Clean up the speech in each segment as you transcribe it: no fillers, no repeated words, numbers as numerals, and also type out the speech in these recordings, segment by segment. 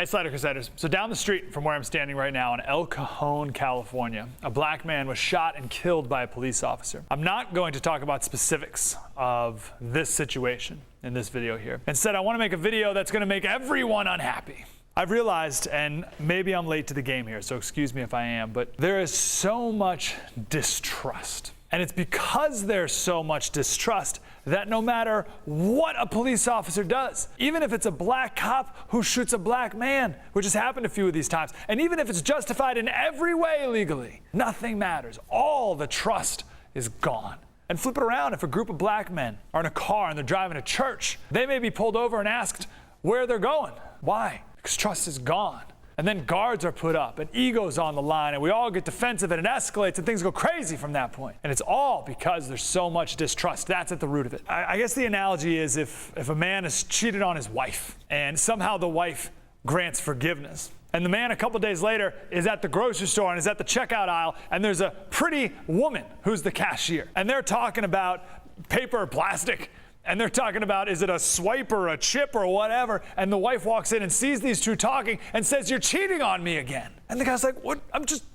Hey, Slater Crusaders. So down the street from where I'm standing right now in El Cajon, California, a black man was shot and killed by a police officer. I'm not going to talk about specifics of this situation in this video here. Instead, I want to make a video that's going to make everyone unhappy. I've realized, and maybe I'm late to the game here, so excuse me if I am, but there is so much distrust. And it's because there's so much distrust that no matter what a police officer does, even if it's a black cop who shoots a black man, which has happened a few of these times, and even if it's justified in every way legally, nothing matters. All the trust is gone. And flip it around, if a group of black men are in a car and they're driving to church, they may be pulled over and asked where they're going. Why? Because trust is gone. And then guards are put up and egos on the line and we all get defensive and it escalates and things go crazy from that point. And it's all because there's so much distrust. That's at the root of it. I guess the analogy is if a man has cheated on his wife and somehow the wife grants forgiveness. And the man a couple days later is at the grocery store and is at the checkout aisle and there's a pretty woman who's the cashier. And they're talking about paper or plastic. And they're talking about, is it a swipe or a chip or whatever? And the wife walks in and sees these two talking and says, "You're cheating on me again." And the guy's like, "What?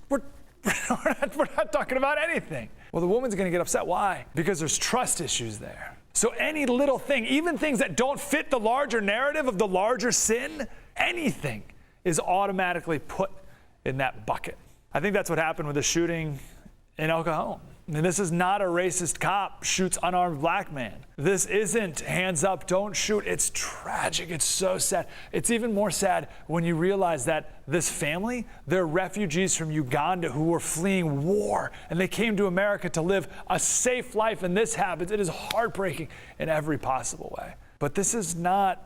We're not talking about anything." Well, the woman's going to get upset. Why? Because there's trust issues there. So any little thing, even things that don't fit the larger narrative of the larger sin, anything is automatically put in that bucket. I think that's what happened with the shooting in El Cajon. And this is not a racist cop shoots unarmed black man. This isn't hands up, don't shoot. It's tragic. It's so sad. It's even more sad when you realize that this family, they're refugees from Uganda who were fleeing war, and they came to America to live a safe life, and this happens. It is heartbreaking in every possible way. But this is not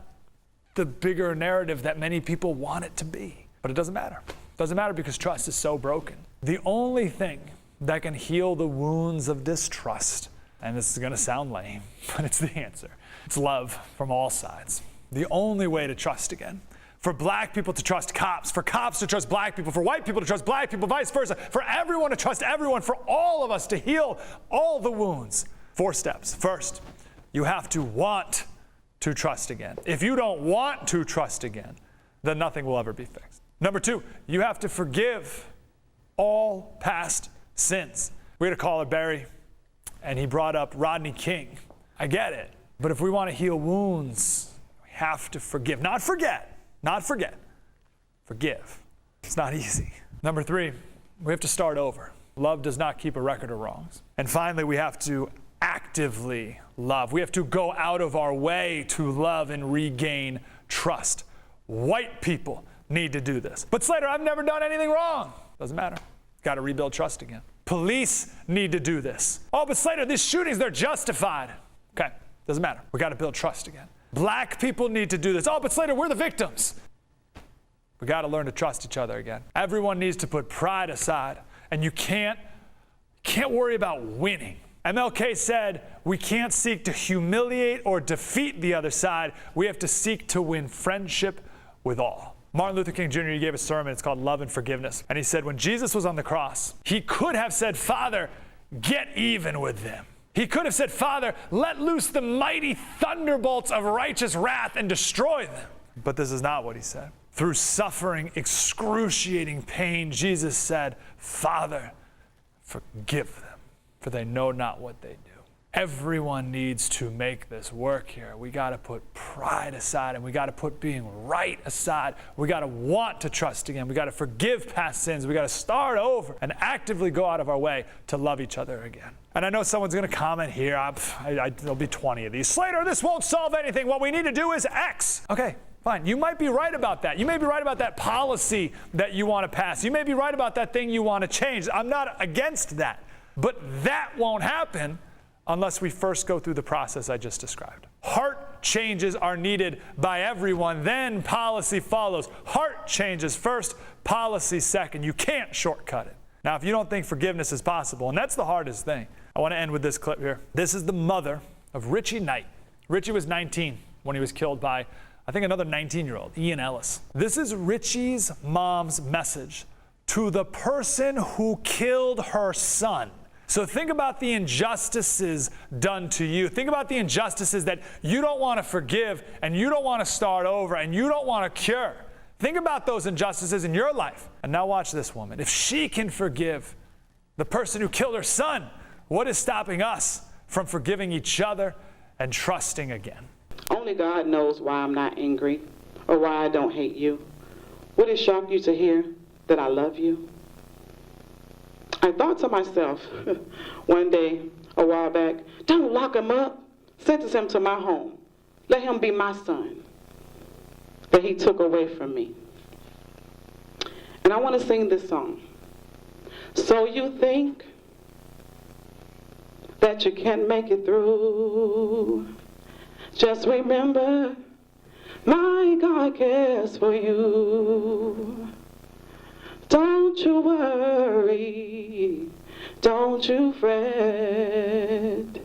the bigger narrative that many people want it to be. But it doesn't matter. It doesn't matter because trust is so broken. The only thing that can heal the wounds of distrust, and this is going to sound lame, but it's the answer. It's love from all sides. The only way to trust again. For black people to trust cops, for cops to trust black people, for white people to trust black people, vice versa, for everyone to trust everyone, for all of us to heal all the wounds. 4 steps. First, you have to want to trust again. If you don't want to trust again, then nothing will ever be fixed. Number 2, you have to forgive all past sins. We had a caller, Barry, and he brought up Rodney King. I get it. But if we want to heal wounds, we have to forgive. Not forget. Not forget. Forgive. It's not easy. Number 3, we have to start over. Love does not keep a record of wrongs. And finally, we have to actively love. We have to go out of our way to love and regain trust. White people need to do this. But Slater, I've never done anything wrong. Doesn't matter. Got to rebuild trust again. Police need to do this. Oh, but Slater, these shootings, they're justified. Okay, doesn't matter. We got to build trust again. Black people need to do this. Oh, but Slater, we're the victims. We got to learn to trust each other again. Everyone needs to put pride aside, and you can't worry about winning. MLK said, we can't seek to humiliate or defeat the other side. We have to seek to win friendship with all. Martin Luther King Jr., he gave a sermon, it's called Love and Forgiveness. And he said when Jesus was on the cross, he could have said, "Father, get even with them." He could have said, "Father, let loose the mighty thunderbolts of righteous wrath and destroy them." But this is not what he said. Through suffering, excruciating pain, Jesus said, "Father, forgive them, for they know not what they do." Everyone needs to make this work here. We got to put pride aside and we got to put being right aside. We got to want to trust again. We got to forgive past sins. We got to start over and actively go out of our way to love each other again. And I know someone's going to comment here. There'll be 20 of these. Slater, this won't solve anything. What we need to do is X. Okay, fine. You might be right about that. You may be right about that policy that you want to pass. You may be right about that thing you want to change. I'm not against that. But that won't happen unless we first go through the process I just described. Heart changes are needed by everyone, then policy follows. Heart changes first, policy second. You can't shortcut it. Now, if you don't think forgiveness is possible, and that's the hardest thing, I want to end with this clip here. This is the mother of Richie Knight. Richie was 19 when he was killed by, I think, another 19-year-old, Ian Ellis. This is Richie's mom's message to the person who killed her son. So think about the injustices done to you. Think about the injustices that you don't want to forgive and you don't want to start over and you don't want to cure. Think about those injustices in your life. And now watch this woman. If she can forgive the person who killed her son, what is stopping us from forgiving each other and trusting again? Only God knows why I'm not angry or why I don't hate you. Would it shock you to hear that I love you? I thought to myself one day, a while back, don't lock him up. Sentence him to my home. Let him be my son that he took away from me. And I want to sing this song. So you think that you can make it through? Just remember, my God cares for you. Don't you worry, don't you fret,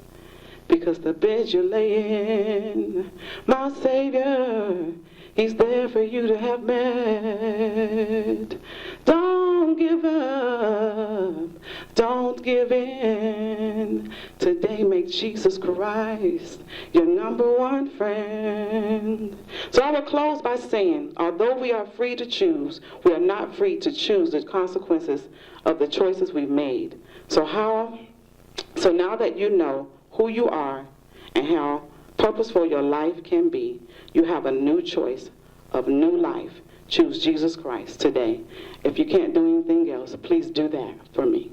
because the bed you lay in, my Savior, He's there for you to have met. Don't give up, don't give in. Today make Jesus Christ your number one friend. So I will close by saying, although we are free to choose, we are not free to choose the consequences of the choices we've made. So now that you know who you are and how purposeful your life can be, you have a new choice of new life. Choose Jesus Christ today. If you can't do anything else, please do that for me.